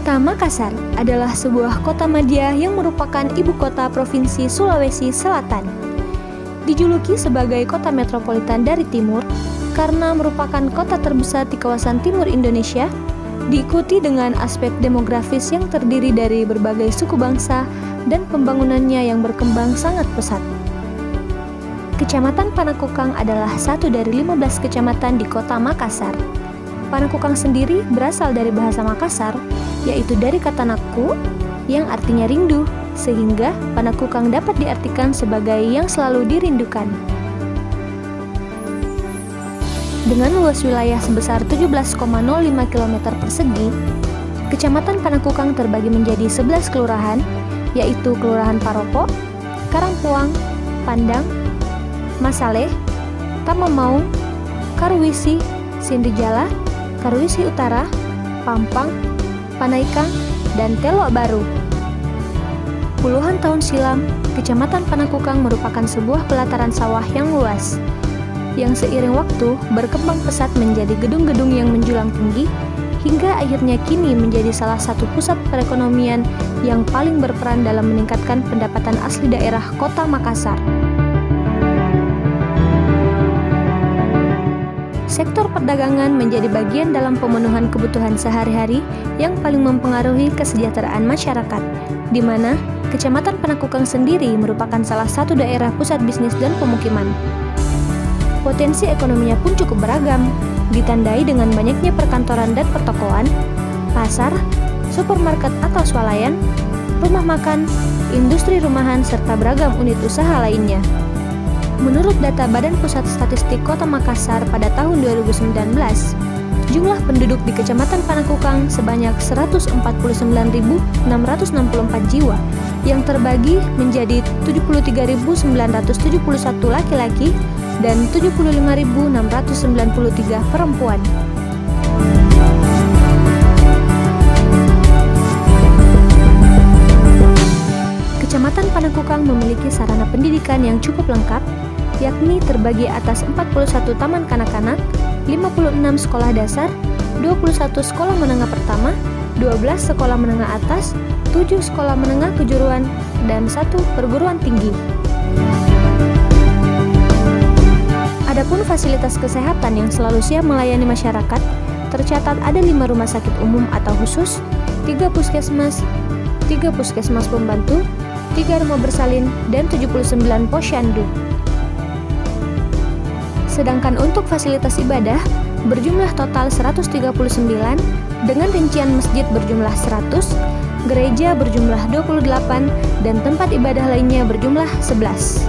Kota Makassar adalah sebuah kota madya yang merupakan ibu kota Provinsi Sulawesi Selatan. Dijuluki sebagai kota metropolitan dari timur karena merupakan kota terbesar di kawasan timur Indonesia, diikuti dengan aspek demografis yang terdiri dari berbagai suku bangsa dan pembangunannya yang berkembang sangat pesat. Kecamatan Panakukang adalah satu dari 15 kecamatan di kota Makassar. Panakukang sendiri berasal dari bahasa Makassar, yaitu dari kata naku yang artinya rindu, sehingga Panakukang dapat diartikan sebagai yang selalu dirindukan. Dengan luas wilayah sebesar 17,05 km persegi, Kecamatan Panakukang terbagi menjadi 11 kelurahan, yaitu Kelurahan Paropo, Karangpuang, Pandang, Masaleh, Tamamaung, Karuwisi, Sindijala, Karuwisi Utara, Pampang, Panaikang, dan Telok Baru. Puluhan tahun silam, Kecamatan Panakukang merupakan sebuah pelataran sawah yang luas, yang seiring waktu berkembang pesat menjadi gedung-gedung yang menjulang tinggi, hingga akhirnya kini menjadi salah satu pusat perekonomian yang paling berperan dalam meningkatkan pendapatan asli daerah Kota Makassar. Sektor perdagangan menjadi bagian dalam pemenuhan kebutuhan sehari-hari yang paling mempengaruhi kesejahteraan masyarakat, di mana Kecamatan Panakukang sendiri merupakan salah satu daerah pusat bisnis dan pemukiman. Potensi ekonominya pun cukup beragam, ditandai dengan banyaknya perkantoran dan pertokoan, pasar, supermarket atau swalayan, rumah makan, industri rumahan, serta beragam unit usaha lainnya. Menurut data Badan Pusat Statistik Kota Makassar pada tahun 2019, jumlah penduduk di Kecamatan Panakukang sebanyak 149.664 jiwa, yang terbagi menjadi 73.971 laki-laki dan 75.693 perempuan. Kecamatan Panakukang memiliki sarana pendidikan yang cukup lengkap, yakni terbagi atas 41 taman kanak-kanak, 56 sekolah dasar, 21 sekolah menengah pertama, 12 sekolah menengah atas, 7 sekolah menengah kejuruan, dan 1 perguruan tinggi. Adapun fasilitas kesehatan yang selalu siap melayani masyarakat, tercatat ada 5 rumah sakit umum atau khusus, 3 puskesmas, 3 puskesmas pembantu, 3 rumah bersalin, dan 79 posyandu. Sedangkan untuk fasilitas ibadah berjumlah total 139, dengan rincian masjid berjumlah 100, gereja berjumlah 28, dan tempat ibadah lainnya berjumlah 11.